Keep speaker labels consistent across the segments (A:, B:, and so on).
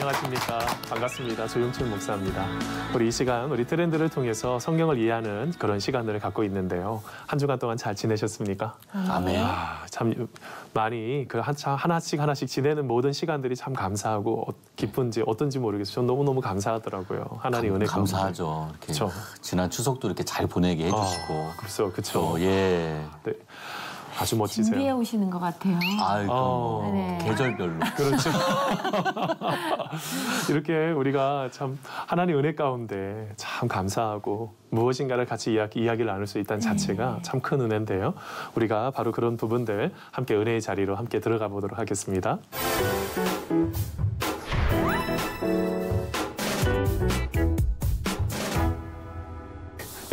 A: 안녕하십니까. 반갑습니다. 조용철 목사입니다. 우리 이 시간 우리 트렌드를 통해서 성경을 이해하는 그런 시간들을 갖고 있는데요. 한 주간 동안 잘 지내셨습니까?
B: 아멘.
A: 참 많이 그 하나씩 지내는 모든 시간들이 참 감사하고 기쁜지 어떤지 모르겠어요. 전 너무너무 감사하더라고요. 하나님 은혜 가운데.
B: 감사하죠. 이렇게
A: 그쵸.
B: 지난 추석도 이렇게 잘 보내게 해주시고.
A: 그렇죠.
B: 예.
A: 네. 아주 멋지세요.
C: 준비해 오시는 것 같아요.
B: 아이고,
C: 네.
B: 계절별로.
A: 그렇죠. 이렇게 우리가 참 하나님 은혜 가운데 참 감사하고 무엇인가를 같이 이야기를 나눌 수 있다는 자체가 참 큰 은혜인데요. 우리가 바로 그런 부분들 함께 은혜의 자리로 함께 들어가 보도록 하겠습니다.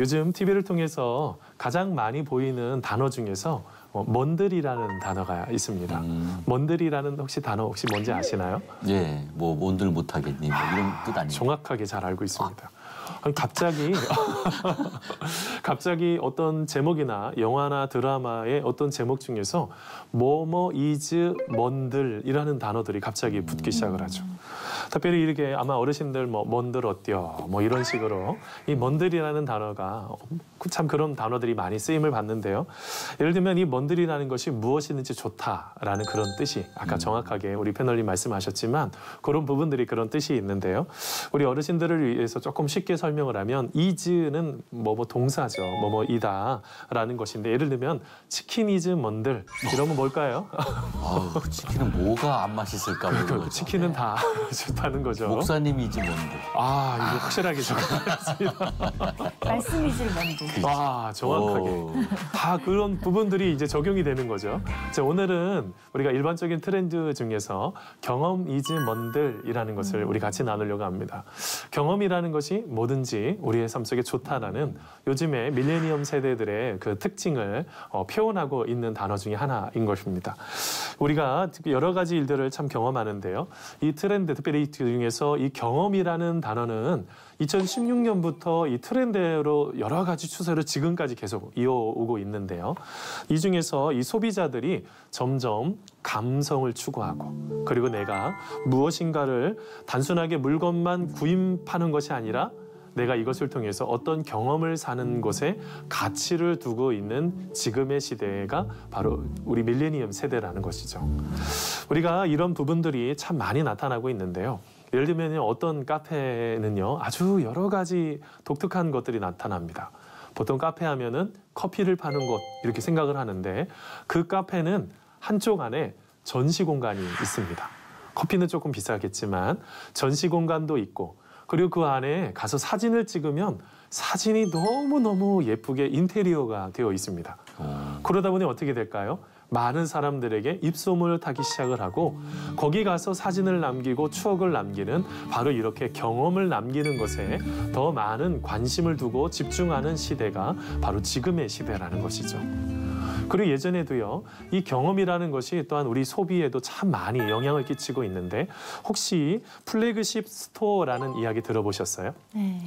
A: 요즘 TV를 통해서 가장 많이 보이는 단어 중에서 먼들이라는 단어가 있습니다. 먼들이라는 단어 혹시 뭔지 아시나요?
B: 예, 뭐 뭔들 못하겠니 뭐 이런 뜻 아니에요?
A: 정확하게 잘 알고 있습니다. 아니, 갑자기 어떤 제목이나 영화나 드라마의 어떤 제목 중에서 뭐뭐 이즈 먼들이라는 단어들이 갑자기 붙기 시작을 하죠. 특별히 이렇게 아마 어르신들 뭐 먼들 어때요? 뭐 이런 식으로 이 먼들이라는 단어가 참 그런 단어들이 많이 쓰임을 받는데요. 예를 들면 이 먼들이라는 것이 무엇이든지 좋다라는 그런 뜻이 아까 정확하게 우리 패널님 말씀하셨지만 그런 부분들이 그런 뜻이 있는데요. 우리 어르신들을 위해서 조금 쉽게 설명을 하면 이즈는 뭐뭐 동사죠. 뭐뭐이다라는 것인데 예를 들면 치킨 이즈 먼들 이러면 뭘까요?
B: 아우, 치킨은 뭐가 안 맛있을까 모르겠어요.
A: 치킨은 다 좋다는 거죠.
B: 목사님이지 뭔데.
A: 아, 이거 확실하게 적어놨습니다.
C: 말씀이질 먼저.
A: 와, 정확하게. 다 그런 부분들이 이제 적용이 되는 거죠. 자, 오늘은 우리가 일반적인 트렌드 중에서 경험 이즈 먼들이라는 것을 우리 같이 나누려고 합니다. 경험이라는 것이 뭐든지 우리의 삶 속에 좋다라는 요즘에 밀레니엄 세대들의 그 특징을 표현하고 있는 단어 중에 하나인 것입니다. 우리가 여러 가지 일들을 참 경험하는데요. 이 트렌드, 특별히 이 중에서 이 경험이라는 단어는 2016년부터 이 트렌드로 여러 가지 추세로 지금까지 계속 이어오고 있는데요. 이 중에서 이 소비자들이 점점 감성을 추구하고 그리고 내가 무엇인가를 단순하게 물건만 구입하는 것이 아니라 내가 이것을 통해서 어떤 경험을 사는 것에 가치를 두고 있는 지금의 시대가 바로 우리 밀레니엄 세대라는 것이죠. 우리가 이런 부분들이 참 많이 나타나고 있는데요. 예를 들면 어떤 카페는요, 아주 여러 가지 독특한 것들이 나타납니다. 보통 카페 하면은 커피를 파는 곳 이렇게 생각을 하는데 그 카페는 한쪽 안에 전시 공간이 있습니다. 커피는 조금 비싸겠지만 전시 공간도 있고 그리고 그 안에 가서 사진을 찍으면 사진이 너무너무 예쁘게 인테리어가 되어 있습니다. 그러다 보니 어떻게 될까요? 많은 사람들에게 입소문을 타기 시작을 하고 거기 가서 사진을 남기고 추억을 남기는 바로 이렇게 경험을 남기는 것에 더 많은 관심을 두고 집중하는 시대가 바로 지금의 시대라는 것이죠. 그리고 예전에도요, 이 경험이라는 것이 또한 우리 소비에도 참 많이 영향을 끼치고 있는데 혹시 플래그십 스토어라는 이야기 들어보셨어요?
C: 네.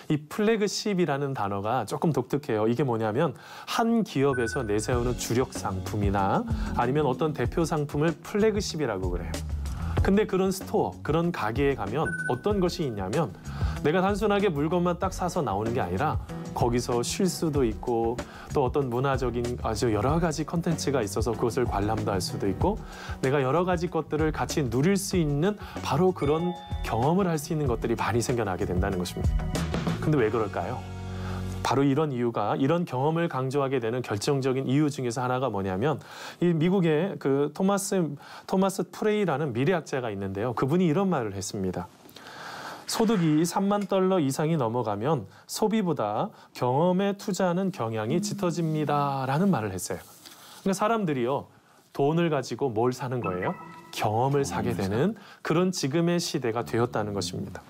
A: 이 플래그십이라는 단어가 조금 독특해요. 이게 뭐냐면 한 기업에서 내세우는 주력 상품이나 아니면 어떤 대표 상품을 플래그십이라고 그래요. 근데 그런 스토어, 그런 가게에 가면 어떤 것이 있냐면 내가 단순하게 물건만 딱 사서 나오는 게 아니라 거기서 쉴 수도 있고 또 어떤 문화적인 아주 여러 가지 컨텐츠가 있어서 그것을 관람도 할 수도 있고 내가 여러 가지 것들을 같이 누릴 수 있는 바로 그런 경험을 할 수 있는 것들이 많이 생겨나게 된다는 것입니다. 근데 왜 그럴까요? 바로 이런 이유가 이런 경험을 강조하게 되는 결정적인 이유 중에서 하나가 뭐냐면 이 미국의 그 토마스 프레이라는 미래학자가 있는데요. 그분이 이런 말을 했습니다. 소득이 $30,000 이상이 넘어가면 소비보다 경험에 투자하는 경향이 짙어집니다라는 말을 했어요. 그러니까 사람들이요, 돈을 가지고 뭘 사는 거예요? 경험을 사게 되는 그런 지금의 시대가 되었다는 것입니다.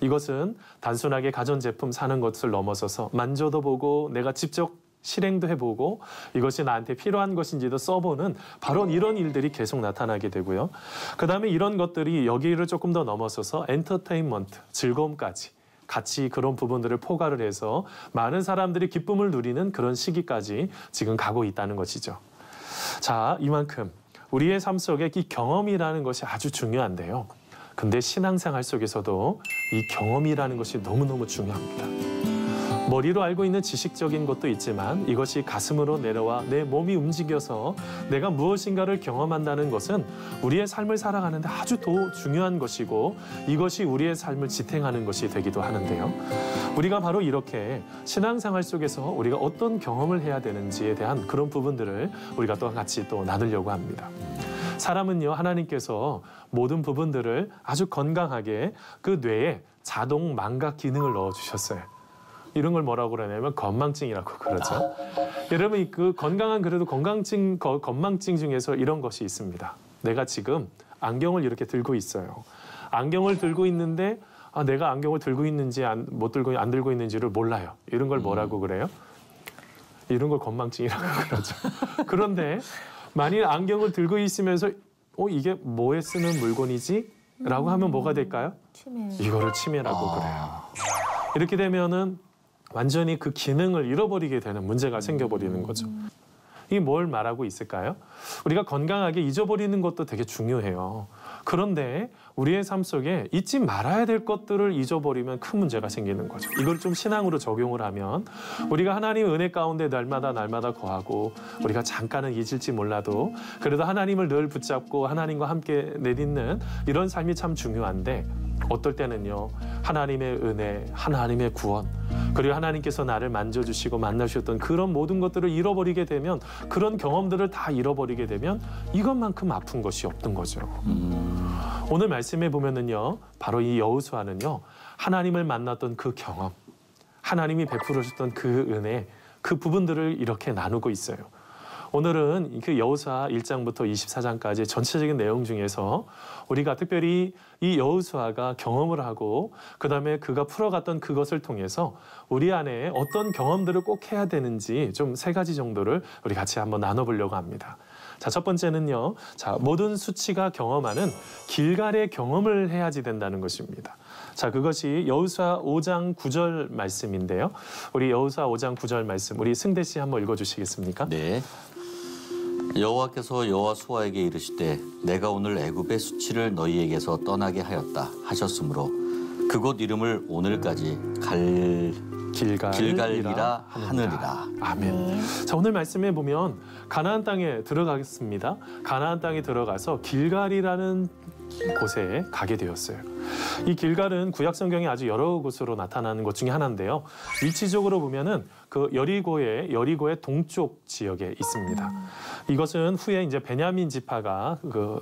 A: 이것은 단순하게 가전제품 사는 것을 넘어서서 만져도 보고 내가 직접 실행도 해보고 이것이 나한테 필요한 것인지도 써보는 바로 이런 일들이 계속 나타나게 되고요. 그다음에 이런 것들이 여기를 조금 더 넘어서서 엔터테인먼트, 즐거움까지 같이 그런 부분들을 포괄을 해서 많은 사람들이 기쁨을 누리는 그런 시기까지 지금 가고 있다는 것이죠. 자, 이만큼 우리의 삶 속에 이 경험이라는 것이 아주 중요한데요. 근데 신앙생활 속에서도 이 경험이라는 것이 너무너무 중요합니다. 머리로 알고 있는 지식적인 것도 있지만 이것이 가슴으로 내려와 내 몸이 움직여서 내가 무엇인가를 경험한다는 것은 우리의 삶을 살아가는데 아주 더 중요한 것이고 이것이 우리의 삶을 지탱하는 것이 되기도 하는데요. 우리가 바로 이렇게 신앙생활 속에서 우리가 어떤 경험을 해야 되는지에 대한 그런 부분들을 우리가 또 같이 또 나누려고 합니다. 사람은요, 하나님께서 모든 부분들을 아주 건강하게 그 뇌에 자동 망각 기능을 넣어주셨어요. 이런 걸 뭐라고 그러냐면 건망증이라고 그러죠. 여러분, 그 건강한 그래도 건망증 중에서 이런 것이 있습니다. 내가 지금 안경을 이렇게 들고 있어요. 안경을 들고 있는데 내가 안경을 들고 있는지 안 들고 있는지를 몰라요. 이런 걸 뭐라고 그래요? 이런 걸 건망증이라고 그러죠. 그런데 만일 안경을 들고 있으면서 이게 뭐에 쓰는 물건이지? 라고 하면 뭐가 될까요?
C: 치매.
A: 이거를 치매라고 그래요. 이렇게 되면은 완전히 그 기능을 잃어버리게 되는 문제가 생겨버리는 거죠. 이게 뭘 말하고 있을까요? 우리가 건강하게 잊어버리는 것도 되게 중요해요. 그런데 우리의 삶 속에 잊지 말아야 될 것들을 잊어버리면 큰 문제가 생기는 거죠. 이걸 좀 신앙으로 적용을 하면 우리가 하나님의 은혜 가운데 날마다 거하고 우리가 잠깐은 잊을지 몰라도 그래도 하나님을 늘 붙잡고 하나님과 함께 내딛는 이런 삶이 참 중요한데 어떨 때는요, 하나님의 은혜, 하나님의 구원, 그리고 하나님께서 나를 만져주시고 만나주셨던 그런 모든 것들을 잃어버리게 되면, 그런 경험들을 다 잃어버리게 되면 이것만큼 아픈 것이 없던 거죠. 오늘 말씀에 보면은요, 바로 이 여호수아는요, 하나님을 만났던 그 경험, 하나님이 베풀어 주셨던 그 은혜, 그 부분들을 이렇게 나누고 있어요. 오늘은 그 여호수아 1장부터 24장까지 전체적인 내용 중에서 우리가 특별히 이 여호수아가 경험을 하고 그다음에 그가 풀어갔던 그것을 통해서 우리 안에 어떤 경험들을 꼭 해야 되는지 좀 3가지 정도를 우리 같이 한번 나눠보려고 합니다. 자, 첫 번째는요. 자, 모든 수치가 경험하는 길갈의 경험을 해야지 된다는 것입니다. 자, 그것이 여호수아 5장 9절 말씀인데요. 우리 여호수아 5장 9절 말씀 우리 승대 씨 한번 읽어주시겠습니까?
B: 네. 여호와께서 여호수아에게 이르시되 내가 오늘 애굽의 수치를 너희에게서 떠나게 하였다 하셨으므로 그곳 이름을 오늘까지 길갈이라 하느니라.
A: 아멘. 자, 오늘 말씀에 보면 가나안 땅에 들어가겠습니다. 가나안 땅에 들어가서 길갈이라는 곳에 가게 되었어요. 이 길갈은 구약 성경에 아주 여러 곳으로 나타나는 것 중에 하나인데요. 위치적으로 보면은 그 여리고의 동쪽 지역에 있습니다. 이것은 후에 이제 베냐민 지파가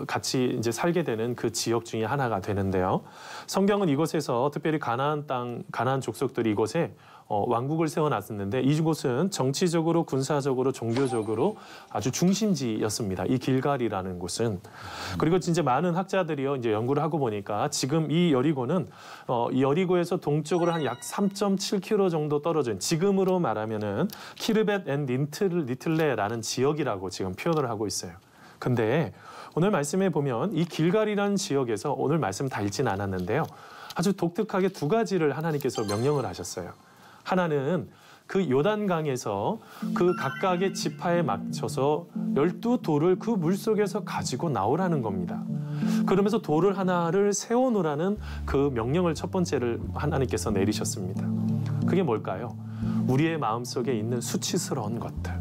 A: 같이 이제 살게 되는 그 지역 중에 하나가 되는데요. 성경은 이곳에서 특별히 가나안 족속들이 이곳에 왕국을 세워놨었는데 이곳은 정치적으로, 군사적으로, 종교적으로 아주 중심지였습니다. 이 길갈이라는 곳은. 그리고 진짜 많은 학자들이요 이제 연구를 하고 보니까 지금 이 여리고는 이 여리고에서 동쪽으로 한 약 3.7km 정도 떨어진, 지금으로 말하면은 키르벳 앤 니틀레라는 지역이라고 지금 표현을 하고 있어요. 근데 오늘 말씀에 보면 이 길갈이라는 지역에서 오늘 말씀 다 읽진 않았는데요. 아주 독특하게 2가지를 하나님께서 명령을 하셨어요. 하나는 그 요단강에서 그 각각의 지파에 맞춰서 12돌을 그 물속에서 가지고 나오라는 겁니다. 그러면서 돌을 하나를 세워놓으라는 그 명령을 첫 번째를 하나님께서 내리셨습니다. 그게 뭘까요? 우리의 마음속에 있는 수치스러운 것들,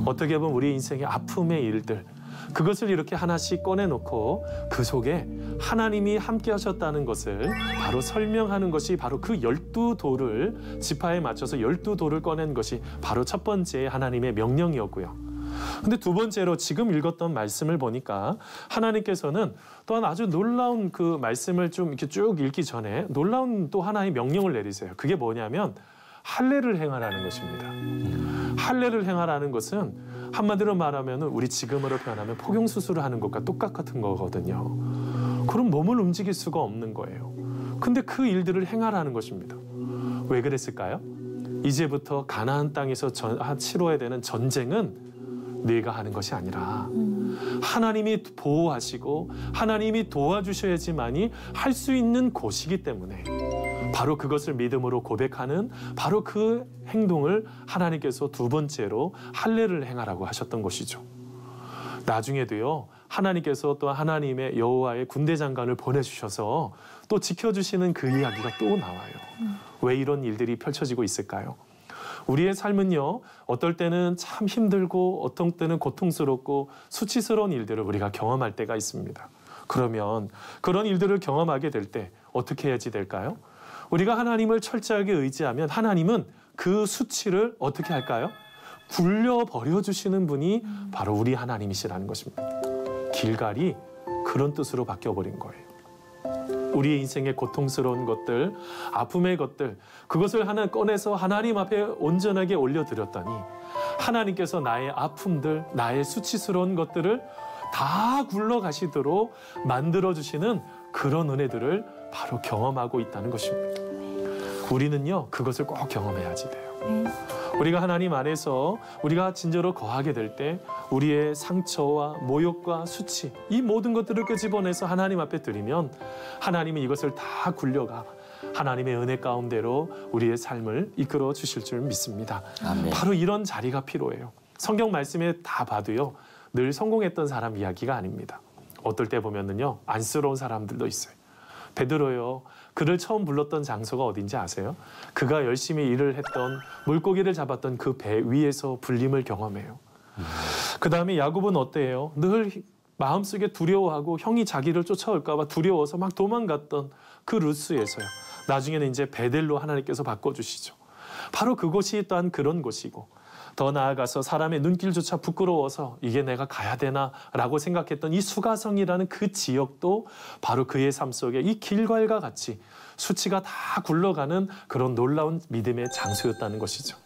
A: 어떻게 보면 우리 인생의 아픔의 일들, 그것을 이렇게 하나씩 꺼내놓고 그 속에 하나님이 함께 하셨다는 것을 바로 설명하는 것이 바로 그 12돌을 지파에 맞춰서 12돌을 꺼낸 것이 바로 첫 번째 하나님의 명령이었고요. 근데 2번째로 지금 읽었던 말씀을 보니까 하나님께서는 또한 아주 놀라운 그 말씀을 좀 이렇게 쭉 읽기 전에 놀라운 또 하나의 명령을 내리세요. 그게 뭐냐면 할례를 행하라는 것입니다. 할례를 행하라는 것은 한마디로 말하면 우리 지금으로 표현하면 포경수술을 하는 것과 똑같은 거거든요. 그럼 몸을 움직일 수가 없는 거예요. 근데 그 일들을 행하라는 것입니다. 왜 그랬을까요? 이제부터 가나안 땅에서 치러야 되는 전쟁은 네가 하는 것이 아니라 하나님이 보호하시고 하나님이 도와주셔야지만이 할 수 있는 곳이기 때문에 바로 그것을 믿음으로 고백하는 바로 그 행동을 하나님께서 2번째로 할례를 행하라고 하셨던 것이죠. 나중에도요, 하나님께서 또 하나님의 여호와의 군대 장관을 보내주셔서 또 지켜주시는 그 이야기가 또 나와요. 왜 이런 일들이 펼쳐지고 있을까요? 우리의 삶은요, 어떨 때는 참 힘들고 어떤 때는 고통스럽고 수치스러운 일들을 우리가 경험할 때가 있습니다. 그러면 그런 일들을 경험하게 될 때 어떻게 해야지 될까요? 우리가 하나님을 철저하게 의지하면 하나님은 그 수치를 어떻게 할까요? 굴려버려 주시는 분이 바로 우리 하나님이시라는 것입니다. 길갈이 그런 뜻으로 바뀌어버린 거예요. 우리의 인생의 고통스러운 것들, 아픔의 것들, 그것을 하나 꺼내서 하나님 앞에 온전하게 올려드렸더니 하나님께서 나의 아픔들, 나의 수치스러운 것들을 다 굴러가시도록 만들어주시는 그런 은혜들을 바로 경험하고 있다는 것입니다. 우리는요, 그것을 꼭 경험해야지 돼요. 우리가 하나님 안에서 우리가 진정으로 거하게 될 때 우리의 상처와 모욕과 수치, 이 모든 것들을 끄집어내서 하나님 앞에 드리면 하나님은 이것을 다 굴려가 하나님의 은혜 가운데로 우리의 삶을 이끌어 주실 줄 믿습니다.
B: 아멘.
A: 바로 이런 자리가 필요해요. 성경 말씀에 다 봐도요, 늘 성공했던 사람 이야기가 아닙니다. 어떨 때 보면은요, 안쓰러운 사람들도 있어요. 베드로요, 그를 처음 불렀던 장소가 어딘지 아세요? 그가 열심히 일을 했던, 물고기를 잡았던 그 배 위에서 불림을 경험해요. 그 다음에 야곱은 어때요? 늘 마음속에 두려워하고 형이 자기를 쫓아올까 봐 두려워서 막 도망갔던 그 루스에서요, 나중에는 이제 베델로 하나님께서 바꿔주시죠. 바로 그곳이 또한 그런 곳이고, 더 나아가서 사람의 눈길조차 부끄러워서 이게 내가 가야 되나 라고 생각했던 이 수가성이라는 그 지역도 바로 그의 삶 속에 이 길갈과 같이 수치가 다 굴러가는 그런 놀라운 믿음의 장소였다는 것이죠.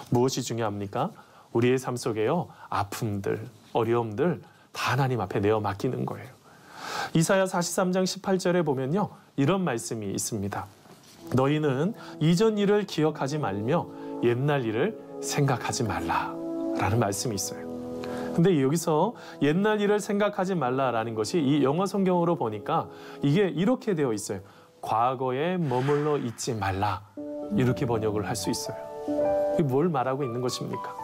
A: 무엇이 중요합니까? 우리의 삶 속에요, 아픔들, 어려움들 다 하나님 앞에 내어 맡기는 거예요. 이사야 43장 18절에 보면요, 이런 말씀이 있습니다. 너희는 이전 일을 기억하지 말며 옛날 일을 생각하지 말라라는 말씀이 있어요. 근데 여기서 옛날 일을 생각하지 말라라는 것이 이 영어 성경으로 보니까 이게 이렇게 되어 있어요. 과거에 머물러 있지 말라, 이렇게 번역을 할 수 있어요. 이게 뭘 말하고 있는 것입니까?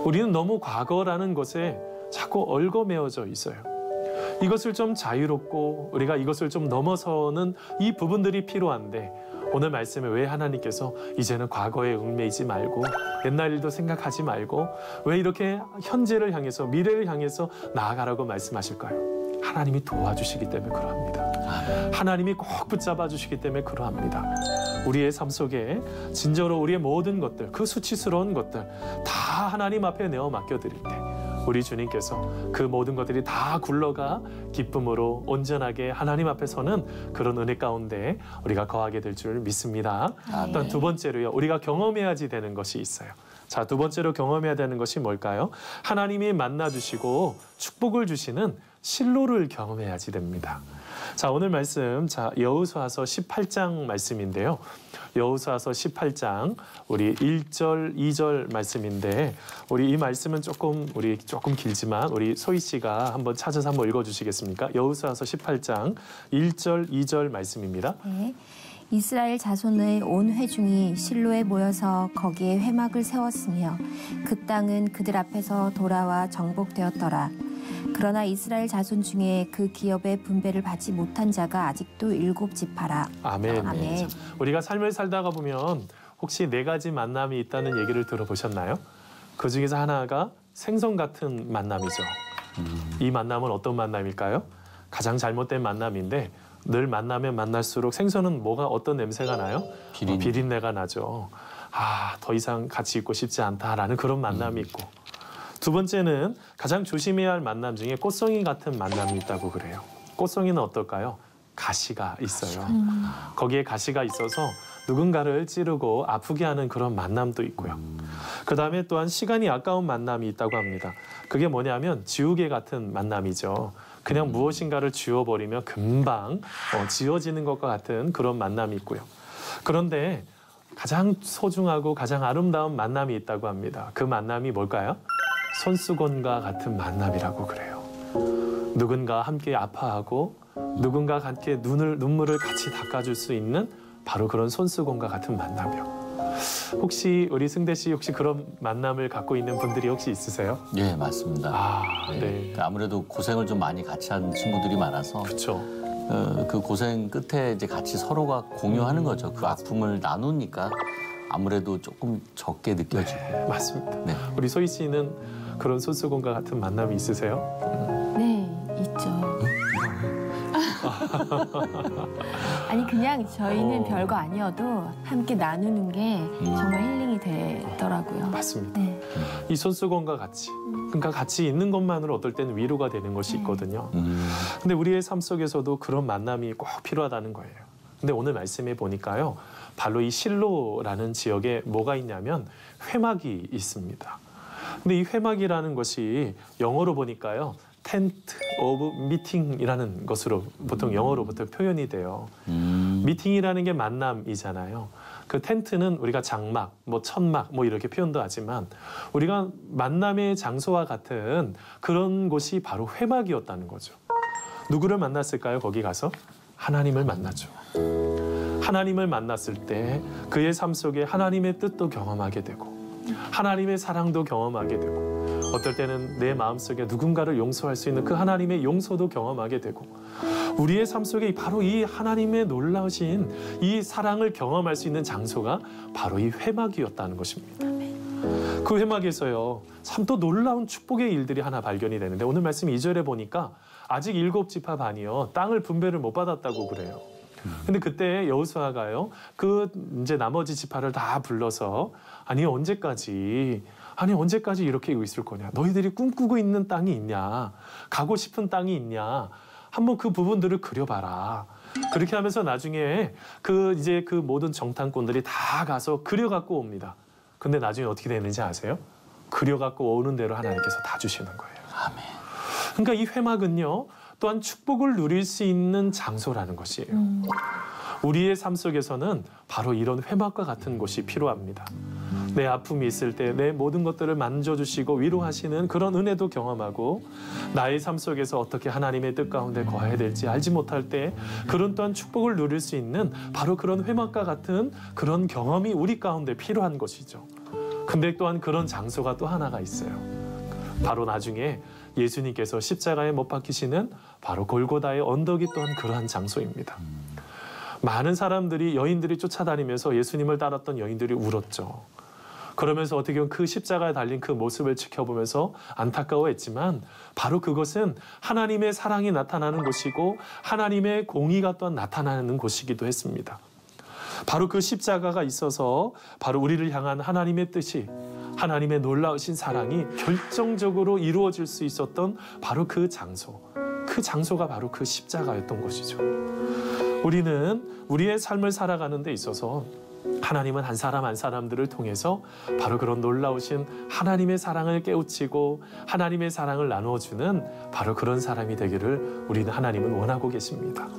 A: 우리는 너무 과거라는 것에 자꾸 얽어매어져 있어요. 이것을 좀 자유롭고 우리가 이것을 좀 넘어서는 이 부분들이 필요한데, 오늘 말씀에 왜 하나님께서 이제는 과거에 얽매이지 말고 옛날 일도 생각하지 말고 왜 이렇게 현재를 향해서, 미래를 향해서 나아가라고 말씀하실까요? 하나님이 도와주시기 때문에 그러합니다. 하나님이 꼭 붙잡아 주시기 때문에 그러합니다. 우리의 삶 속에 진정으로 우리의 모든 것들, 그 수치스러운 것들 다 하나님 앞에 내어 맡겨드릴 때 우리 주님께서 그 모든 것들이 다 굴러가 기쁨으로 온전하게 하나님 앞에 서는 그런 은혜 가운데 우리가 거하게 될 줄 믿습니다. 또한 두 번째로요, 우리가 경험해야지 되는 것이 있어요. 자, 두 번째로 경험해야 되는 것이 뭘까요? 하나님이 만나주시고 축복을 주시는 실로를 경험해야지 됩니다. 자, 오늘 말씀, 자, 여호수아서 18장 말씀인데요. 여호수아서 18장 우리 1절, 2절 말씀인데, 우리 이 말씀은 조금 길지만 우리 소희 씨가 한번 찾아서 한번 읽어 주시겠습니까? 여호수아서 18장 1절, 2절 말씀입니다.
D: 네. 이스라엘 자손의 온 회중이 실로에 모여서 거기에 회막을 세웠으며 그 땅은 그들 앞에서 돌아와 정복되었더라. 그러나 이스라엘 자손 중에 그 기업의 분배를 받지 못한 자가 아직도 7지파라.
A: 아멘.
D: 아멘.
A: 우리가 삶을 살다가 보면 혹시 4가지 만남이 있다는 얘기를 들어보셨나요? 그 중에서 하나가 생선 같은 만남이죠. 이 만남은 어떤 만남일까요? 가장 잘못된 만남인데, 늘 만나면 만날수록 생선은 어떤 냄새가 나요? 비린내가 나죠. 아, 더 이상 같이 있고 싶지 않다라는 그런 만남이 있고, 두 번째는 가장 조심해야 할 만남 중에 꽃송이 같은 만남이 있다고 그래요. 꽃송이는 어떨까요? 가시가 있어요. 거기에 가시가 있어서 누군가를 찌르고 아프게 하는 그런 만남도 있고요. 그 다음에 또한 시간이 아까운 만남이 있다고 합니다. 그게 뭐냐면 지우개 같은 만남이죠. 그냥 무엇인가를 지워버리면 금방 지워지는 것과 같은 그런 만남이 있고요. 그런데 가장 소중하고 가장 아름다운 만남이 있다고 합니다. 그 만남이 뭘까요? 손수건과 같은 만남이라고 그래요. 누군가 함께 아파하고 누군가 함께 눈물을 같이 닦아줄 수 있는 바로 그런 손수건과 같은 만남이요. 혹시 우리 승대 씨 혹시 그런 만남을 갖고 있는 분들이 혹시 있으세요?
B: 예, 맞습니다.
A: 아, 네.
B: 그러니까 아무래도 고생을 좀 많이 같이 한 친구들이 많아서
A: 그렇죠.
B: 그 고생 끝에 이제 같이 서로가 공유하는 거죠. 그 아픔을 나누니까 아무래도 조금 적게 느껴지고.
A: 맞습니다.
B: 네.
A: 우리 소희 씨는 그런 손수건과 같은 만남이 있으세요?
C: 네, 있죠. 아니 그냥 저희는 별거 아니어도 함께 나누는 게 정말 힐링이 되더라고요.
A: 맞습니다.
C: 네.
A: 이 손수건과 같이, 그러니까 같이 있는 것만으로 어떨 때는 위로가 되는 것이 있거든요. 근데 우리의 삶 속에서도 그런 만남이 꼭 필요하다는 거예요. 근데 오늘 말씀해 보니까요, 바로 이 실로라는 지역에 뭐가 있냐면 회막이 있습니다. 근데 이 회막이라는 것이 영어로 보니까요, 텐트 오브 미팅이라는 것으로 보통 영어로 보통 표현이 돼요. 미팅이라는 게 만남이잖아요. 그 텐트는 우리가 장막, 뭐 천막, 뭐 이렇게 표현도 하지만 우리가 만남의 장소와 같은 그런 곳이 바로 회막이었다는 거죠. 누구를 만났을까요? 거기 가서 하나님을 만나죠. 하나님을 만났을 때 그의 삶 속에 하나님의 뜻도 경험하게 되고 하나님의 사랑도 경험하게 되고 어떨 때는 내 마음속에 누군가를 용서할 수 있는 그 하나님의 용서도 경험하게 되고 우리의 삶 속에 바로 이 하나님의 놀라우신 이 사랑을 경험할 수 있는 장소가 바로 이 회막이었다는 것입니다. 그 회막에서요, 참 또 놀라운 축복의 일들이 하나 발견이 되는데 오늘 말씀 2절에 보니까 아직 7지파반이요 땅을 분배를 못 받았다고 그래요. 근데 그때 여호수아가요, 그 이제 나머지 지파를 다 불러서 아니 언제까지 이렇게 있을 거냐? 너희들이 꿈꾸고 있는 땅이 있냐? 가고 싶은 땅이 있냐? 한번 그 부분들을 그려봐라. 그렇게 하면서 나중에 그 모든 정탐꾼들이 다 가서 그려갖고 옵니다. 근데 나중에 어떻게 되는지 아세요? 그려갖고 오는 대로 하나님께서 다 주시는 거예요.
B: 아멘.
A: 그러니까 이 회막은요, 또한 축복을 누릴 수 있는 장소라는 것이에요. 우리의 삶 속에서는 바로 이런 회막과 같은 곳이 필요합니다. 내 아픔이 있을 때 내 모든 것들을 만져주시고 위로하시는 그런 은혜도 경험하고 나의 삶 속에서 어떻게 하나님의 뜻 가운데 거해야 될지 알지 못할 때 그런 또한 축복을 누릴 수 있는 바로 그런 회막과 같은 그런 경험이 우리 가운데 필요한 것이죠. 근데 또한 그런 장소가 또 하나가 있어요. 바로 나중에 예수님께서 십자가에 못 박히시는 바로 골고다의 언덕이 또한 그러한 장소입니다. 많은 사람들이 여인들이 쫓아다니면서 예수님을 따랐던 여인들이 울었죠. 그러면서 어떻게 보면 그 십자가에 달린 그 모습을 지켜보면서 안타까워했지만 바로 그것은 하나님의 사랑이 나타나는 곳이고 하나님의 공의가 또한 나타나는 곳이기도 했습니다. 바로 그 십자가가 있어서 바로 우리를 향한 하나님의 뜻이 하나님의 놀라우신 사랑이 결정적으로 이루어질 수 있었던 바로 그 장소가 바로 그 십자가였던 것이죠. 우리는 우리의 삶을 살아가는 데 있어서 하나님은 한 사람 한 사람들을 통해서 바로 그런 놀라우신 하나님의 사랑을 깨우치고 하나님의 사랑을 나누어주는 바로 그런 사람이 되기를 우리는 하나님은 원하고 계십니다.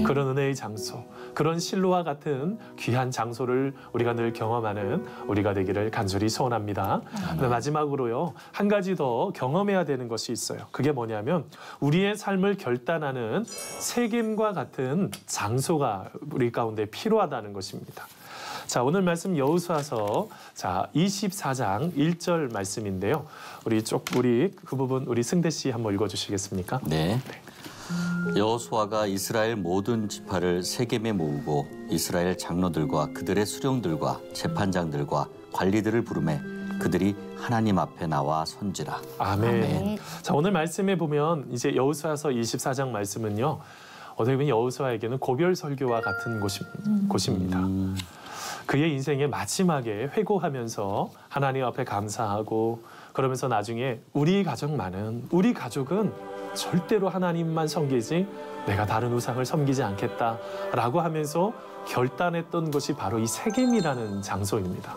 A: 그런 은혜의 장소, 그런 실로와 같은 귀한 장소를 우리가 늘 경험하는 우리가 되기를 간절히 소원합니다. 마지막으로요, 한 가지 더 경험해야 되는 것이 있어요. 그게 뭐냐면 우리의 삶을 결단하는 세겜과 같은 장소가 우리 가운데 필요하다는 것입니다. 자, 오늘 말씀 여호수아서 24장 1절 말씀인데요. 우리 그 부분 우리 승대 씨 한번 읽어 주시겠습니까?
B: 네. 여호수아가 이스라엘 모든 지파를 세겜에 모으고 이스라엘 장로들과 그들의 수령들과 재판장들과 관리들을 부르매 그들이 하나님 앞에 나와 선지라.
A: 아멘. 자, 오늘 말씀에 보면 이제 여호수아서 24장 말씀은요, 어떻게 보면 여호수아에게는 고별 설교와 같은 곳입니다. 그의 인생의 마지막에 회고하면서 하나님 앞에 감사하고 그러면서 나중에 우리 가족은 절대로 하나님만 섬기지 내가 다른 우상을 섬기지 않겠다라고 하면서 결단했던 것이 바로 이 세겜이라는 장소입니다.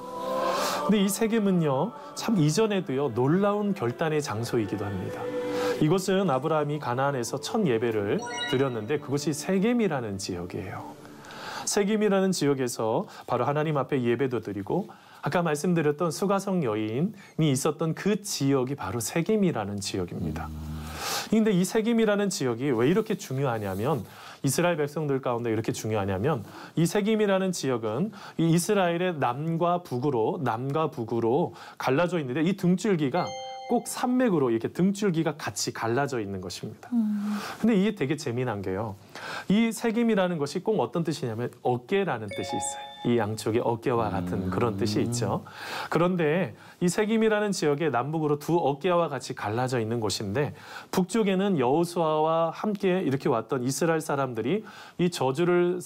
A: 근데 이 세겜은요, 참 이전에도요 놀라운 결단의 장소이기도 합니다. 이곳은 아브라함이 가나안에서 첫 예배를 드렸는데 그것이 세겜이라는 지역이에요. 세겜이라는 지역에서 바로 하나님 앞에 예배도 드리고 아까 말씀드렸던 수가성 여인이 있었던 그 지역이 바로 세겜이라는 지역입니다. 그런데 이 세겜이라는 지역이 왜 이렇게 중요하냐면 이스라엘 백성들 가운데 이렇게 중요하냐면 이 세김이라는 지역은 이 이스라엘의 남과 북으로 갈라져 있는데 이 등줄기가 꼭 산맥으로 이렇게 등줄기가 같이 갈라져 있는 것입니다. 근데 이게 되게 재미난 게요. 이 세김이라는 것이 꼭 어떤 뜻이냐면 어깨라는 뜻이 있어요. 이 양쪽에 어깨와 같은 그런 뜻이 있죠. 그런데 이 세김이라는 지역의 남북으로 두 어깨와 같이 갈라져 있는 곳인데 북쪽에는 여호수아와 함께 이렇게 왔던 이스라엘 사람들이 이 저주를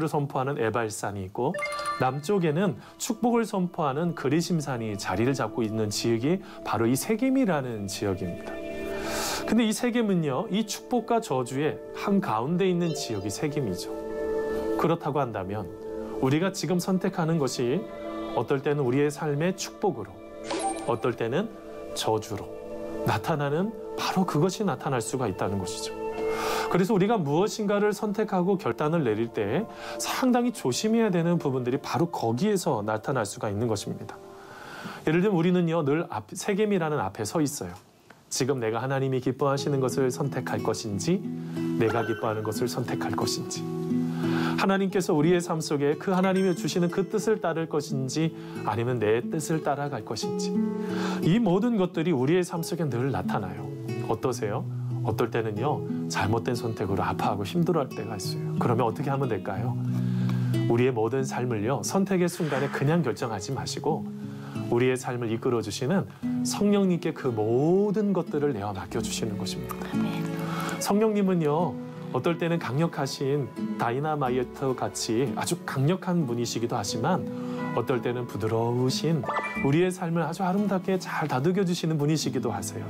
A: 선포하는 에발산이 있고 남쪽에는 축복을 선포하는 그리심산이 자리를 잡고 있는 지역이 바로 이 세김이라는 지역입니다. 근데 이 세겜은요, 이 축복과 저주의 한가운데 있는 지역이 세겜이죠. 그렇다고 한다면 우리가 지금 선택하는 것이 어떨 때는 우리의 삶의 축복으로, 어떨 때는 저주로 나타나는 바로 그것이 나타날 수가 있다는 것이죠. 그래서 우리가 무엇인가를 선택하고 결단을 내릴 때 상당히 조심해야 되는 부분들이 바로 거기에서 나타날 수가 있는 것입니다. 예를 들면 우리는요, 늘 세겜이라는 앞에 서 있어요. 지금 내가 하나님이 기뻐하시는 것을 선택할 것인지, 내가 기뻐하는 것을 선택할 것인지, 하나님께서 우리의 삶 속에 그 하나님이 주시는 그 뜻을 따를 것인지 아니면 내 뜻을 따라갈 것인지, 이 모든 것들이 우리의 삶 속에 늘 나타나요. 어떠세요? 어떨 때는요, 잘못된 선택으로 아파하고 힘들어할 때가 있어요. 그러면 어떻게 하면 될까요? 우리의 모든 삶을요, 선택의 순간에 그냥 결정하지 마시고 우리의 삶을 이끌어 주시는 성령님께 그 모든 것들을 내어 맡겨주시는 것입니다. 성령님은요, 어떨 때는 강력하신 다이나마이트 같이 아주 강력한 분이시기도 하지만 어떨 때는 부드러우신 우리의 삶을 아주 아름답게 잘 다독여 주시는 분이시기도 하세요.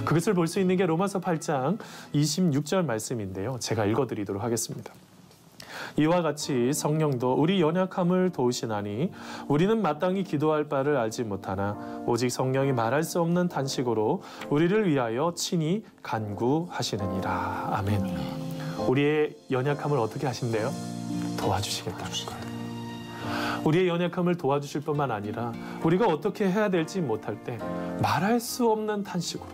A: 그것을 볼 수 있는 게 로마서 8장 26절 말씀인데요. 제가 읽어드리도록 하겠습니다. 이와 같이 성령도 우리 연약함을 도우시나니 우리는 마땅히 기도할 바를 알지 못하나 오직 성령이 말할 수 없는 탄식으로 우리를 위하여 친히 간구하시느니라. 아멘. 우리의 연약함을 어떻게 하신대요? 도와주시겠다는 거예요. 우리의 연약함을 도와주실 뿐만 아니라 우리가 어떻게 해야 될지 못할 때 말할 수 없는 탄식으로,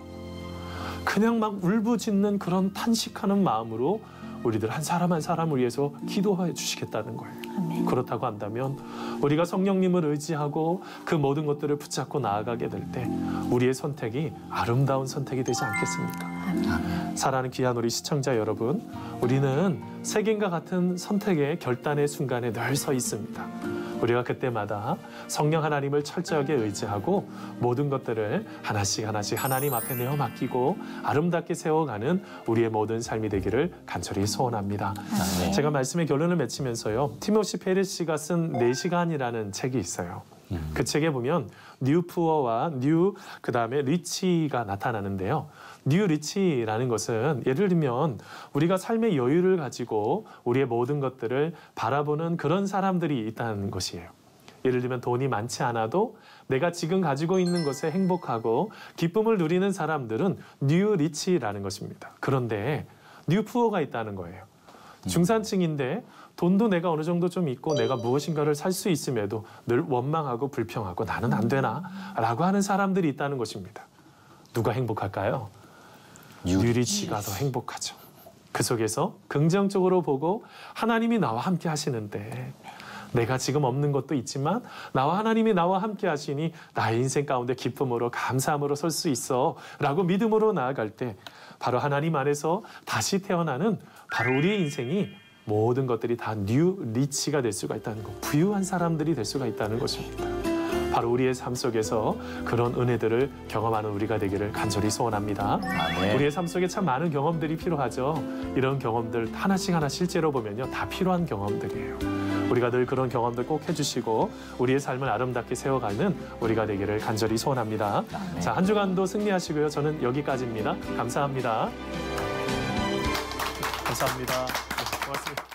A: 그냥 막 울부짖는 그런 탄식하는 마음으로 우리들 한 사람 한 사람을 위해서 기도해 주시겠다는 거예요. 아멘. 그렇다고 한다면 우리가 성령님을 의지하고 그 모든 것들을 붙잡고 나아가게 될 때 우리의 선택이 아름다운 선택이 되지 않겠습니까? 아멘. 사랑하는 귀한 우리 시청자 여러분, 우리는 세겜과 같은 선택의 결단의 순간에 늘 서 있습니다. 우리가 그때마다 성령 하나님을 철저하게 의지하고 모든 것들을 하나씩 하나씩 하나님 앞에 내어 맡기고 아름답게 세워가는 우리의 모든 삶이 되기를 간절히 소원합니다. 네. 제가 말씀의 결론을 맺히면서요, 티모시 페리시가 쓴 4시간이라는 책이 있어요. 그 책에 보면 뉴 푸어와 뉴 그다음에 리치가 나타나는데요. 뉴 리치라는 것은 예를 들면 우리가 삶의 여유를 가지고 우리의 모든 것들을 바라보는 그런 사람들이 있다는 것이에요. 예를 들면 돈이 많지 않아도 내가 지금 가지고 있는 것에 행복하고 기쁨을 누리는 사람들은 뉴 리치라는 것입니다. 그런데 뉴 푸어가 있다는 거예요. 중산층인데 돈도 내가 어느 정도 좀 있고 내가 무엇인가를 살 수 있음에도 늘 원망하고 불평하고 나는 안 되나? 라고 하는 사람들이 있다는 것입니다. 누가 행복할까요? 뉴리치가 더 행복하죠. 그 속에서 긍정적으로 보고 하나님이 나와 함께 하시는데 내가 지금 없는 것도 있지만 나와 하나님이 나와 함께 하시니 나의 인생 가운데 기쁨으로 감사함으로 설 수 있어 라고 믿음으로 나아갈 때 바로 하나님 안에서 다시 태어나는 바로 우리의 인생이 모든 것들이 다 뉴 리치가 될 수가 있다는 것, 부유한 사람들이 될 수가 있다는 것입니다. 바로 우리의 삶 속에서 그런 은혜들을 경험하는 우리가 되기를 간절히 소원합니다. 네. 우리의 삶 속에 참 많은 경험들이 필요하죠. 이런 경험들 하나씩 하나 실제로 보면요, 다 필요한 경험들이에요. 우리가 늘 그런 경험들 꼭 해주시고 우리의 삶을 아름답게 세워가는 우리가 되기를 간절히 소원합니다. 네. 자, 한 주간도 승리하시고요. 저는 여기까지입니다. 감사합니다. 감사합니다. 고맙습니다.